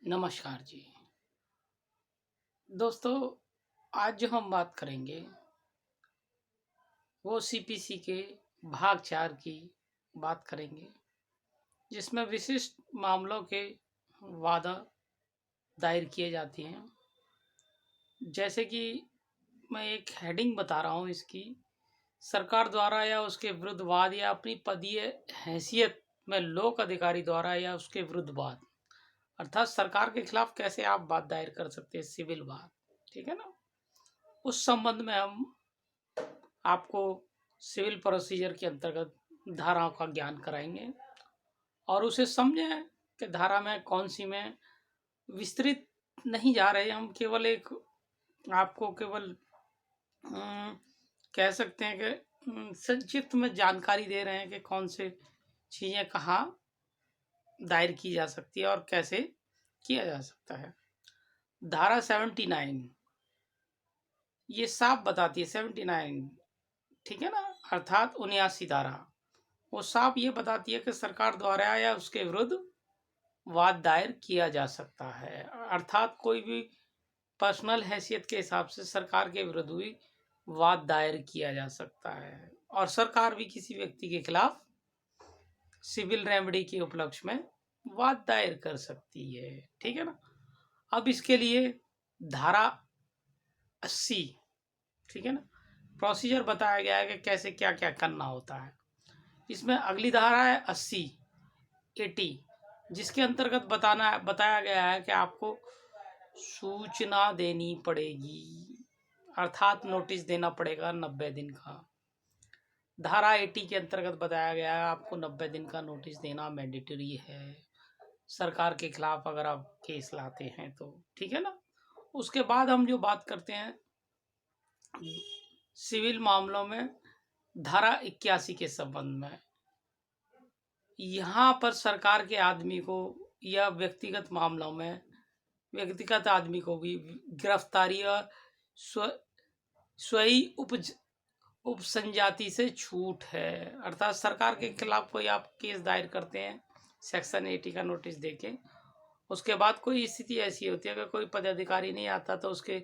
नमस्कार जी। दोस्तों, आज जो हम बात करेंगे वो सीपीसी के भाग 4 की बात करेंगे, जिसमें विशिष्ट मामलों के वादा दायर किए जाते हैं। जैसे कि मैं एक हेडिंग बता रहा हूँ इसकी, सरकार द्वारा या उसके विरुद्ध वाद या अपनी पदीय हैसियत में लोक अधिकारी द्वारा या उसके विरुद्ध वाद, अर्थात सरकार के खिलाफ कैसे आप बात दायर कर सकते हैं, सिविल वाद। ठीक है ना? उस संबंध में हम आपको सिविल प्रोसीजर के अंतर्गत धाराओं का ज्ञान कराएंगे और उसे समझें कि धारा में कौन सी में विस्तृत नहीं जा रहे हम, केवल एक आपको केवल कह सकते हैं कि संक्षिप्त में जानकारी दे रहे हैं कि कौन से चीज़ें कहाँ दायर की जा सकती है और कैसे किया जा सकता है। धारा 79 ये साफ बताती है, 79, ठीक है ना, अर्थात 79 धारा वो साफ ये बताती है कि सरकार द्वारा या उसके विरुद्ध वाद दायर किया जा सकता है। अर्थात कोई भी पर्सनल हैसियत के हिसाब से सरकार के विरुद्ध भी वाद दायर किया जा सकता है और सरकार भी किसी व्यक्ति के खिलाफ सिविल रेमेडी के उपलक्ष्य में वाद दायर कर सकती है। ठीक है ना? अब इसके लिए धारा 80, ठीक है ना, प्रोसीजर बताया गया है कि कैसे क्या क्या करना होता है। इसमें अगली धारा है 80, जिसके अंतर्गत बताया गया है कि आपको सूचना देनी पड़ेगी, अर्थात नोटिस देना पड़ेगा 90 दिन का। धारा 80 के अंतर्गत बताया गया है आपको 90 दिन का नोटिस देना मैंडेटरी है सरकार के खिलाफ अगर आप केस लाते हैं तो। ठीक है ना? उसके बाद हम जो बात करते हैं सिविल मामलों में धारा 81 के संबंध में, यहाँ पर सरकार के आदमी को या व्यक्तिगत मामलों में व्यक्तिगत आदमी को भी गिरफ्तारी और स्वयं उपसंजाति से छूट है। अर्थात सरकार के खिलाफ कोई आप केस दायर करते हैं सेक्शन 80 का नोटिस देके, उसके बाद कोई स्थिति ऐसी होती है कि कोई पदाधिकारी नहीं आता तो उसके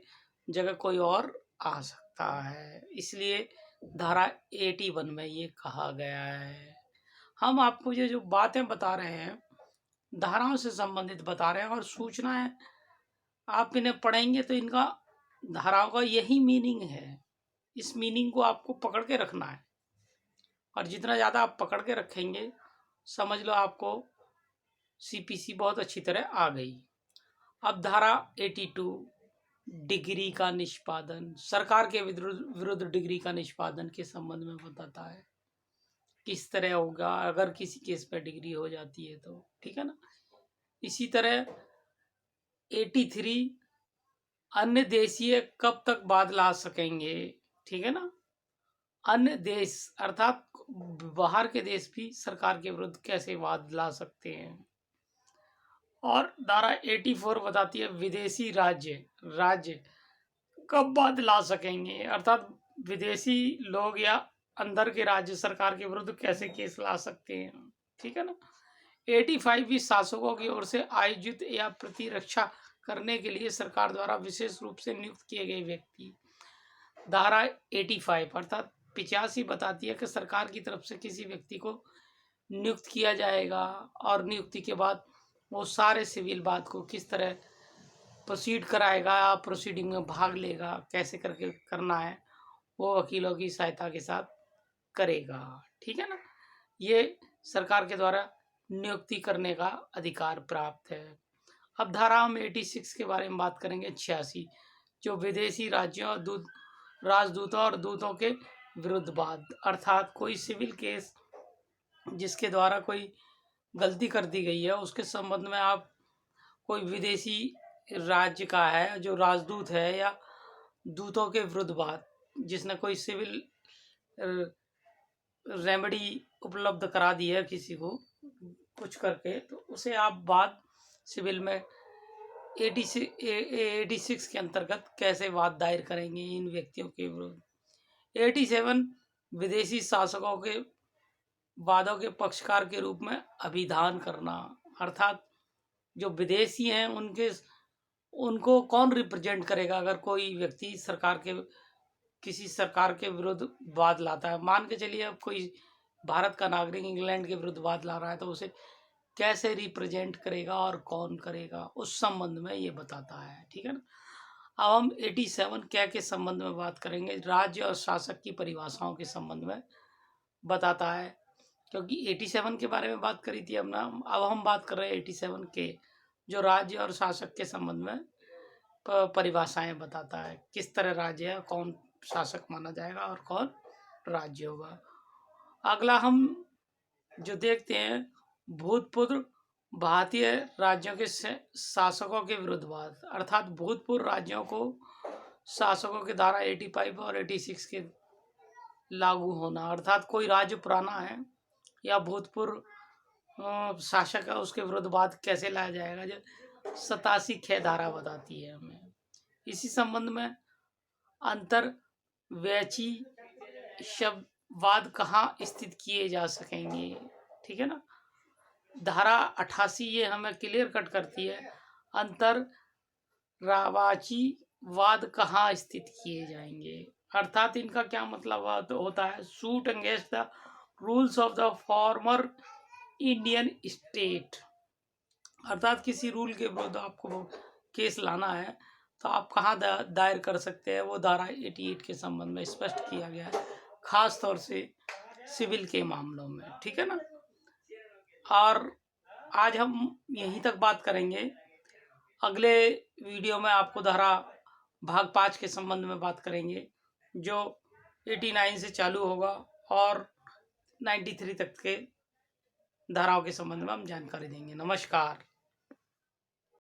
जगह कोई और आ सकता है, इसलिए धारा 81 में ये कहा गया है। हम आपको ये जो बातें बता रहे हैं धाराओं से संबंधित बता रहे हैं और सूचनाएं आप इन्हें पढ़ेंगे तो इनका धाराओं का यही मीनिंग है। इस मीनिंग को आपको पकड़ के रखना है और जितना ज़्यादा आप पकड़ के रखेंगे समझ लो आपको सीपीसी बहुत अच्छी तरह आ गई। अब धारा 82 डिग्री का निष्पादन, सरकार के विरुद्ध डिग्री का निष्पादन के संबंध में बताता है किस तरह होगा अगर किसी केस पे डिग्री हो जाती है तो। ठीक है ना? इसी तरह 83 अन्य देशीय कब तक वाद ला सकेंगे। ठीक है ना? अन्य देश अर्थात बाहर के देश भी सरकार के विरुद्ध कैसे वाद ला सकते हैं। और धारा 84 बताती है विदेशी राज्य कब वाद ला सकेंगे, अर्थात विदेशी लोग या अंदर के राज्य सरकार के विरुद्ध कैसे केस ला सकते हैं। ठीक है ना? 85 भी शासकों की ओर से आयोजित या प्रतिरक्षा करने के लिए सरकार द्वारा विशेष रूप से नियुक्त किए गए व्यक्ति। धारा 85 अर्थात 85 बताती है कि सरकार की तरफ से किसी व्यक्ति को नियुक्त किया जाएगा और नियुक्ति के बाद वो सारे सिविल बात को किस तरह प्रोसीड कराएगा, प्रोसीडिंग में भाग लेगा, कैसे करके करना है वो वकीलों की सहायता के साथ करेगा। ठीक है ना? ये सरकार के द्वारा नियुक्ति करने का अधिकार प्राप्त है। अब धारा हम 86 के बारे में बात करेंगे, 86, जो विदेशी राज्यों और राजदूतों और दूतों के विरुद्ध वाद, अर्थात कोई सिविल केस जिसके द्वारा कोई गलती कर दी गई है उसके संबंध में आप कोई विदेशी राज्य का है जो राजदूत है या दूतों के विरुद्ध वाद, जिसने कोई सिविल रेमेडी उपलब्ध करा दी है किसी को कुछ करके, तो उसे आप वाद सिविल में 86 के अंतर्गत कैसे वाद दायर करेंगे इन व्यक्तियों के विरुद्ध। 87 विदेशी शासकों के वादों के पक्षकार के रूप में अभिधान करना, अर्थात जो विदेशी हैं उनको कौन रिप्रेजेंट करेगा? अगर कोई व्यक्ति किसी सरकार के विरुद्ध वाद लाता है, मान के चलिए अब कोई भारत का नागरिक इंग्लैंड के विरुद्ध वाद ला रहा है, तो उसे कैसे रिप्रेजेंट करेगा और कौन करेगा, उस संबंध में ये बताता है। ठीक है ना। अब हम 87 क्या के संबंध में बात करेंगे, राज्य और शासक की परिभाषाओं के संबंध में बताता है, क्योंकि 87 के बारे में बात करी थी हमने। अब हम बात कर रहे हैं 87 के, जो राज्य और शासक के संबंध में परिभाषाएं बताता है, किस तरह राज्य है, कौन शासक माना जाएगा और कौन राज्य होगा। अगला हम जो देखते हैं, भूतपूर्व भारतीय राज्यों के शासकों के विरुद्ध वाद, अर्थात भूतपूर्व राज्यों को शासकों के धारा 85 और 86 के लागू होना, अर्थात कोई राज्य पुराना है या भूतपूर्व शासक है, उसके विरुद्ध वाद कैसे लाया जाएगा, जो 87 ख धारा बताती है हमें। इसी संबंध में अंतर्वैची शब्दवाद कहाँ स्थित किए जा सकेंगे। ठीक है ना। धारा 88 ये हमें क्लियर कट करती है, अंतर्वाची वाद कहाँ स्थित किए जाएंगे, अर्थात इनका क्या मतलब होता है, suit against the rules of the former Indian state, अर्थात किसी रूल के विरुद्ध आपको केस लाना है तो आप कहाँ दायर कर सकते हैं, वो धारा 88 के संबंध में स्पष्ट किया गया है, खास तौर से सिविल के मामलों में। ठीक है ना। और आज हम यहीं तक बात करेंगे। अगले वीडियो में आपको धारा भाग 5 के संबंध में बात करेंगे, जो 89 से चालू होगा और 93 तक के धाराओं के संबंध में हम जानकारी देंगे। नमस्कार।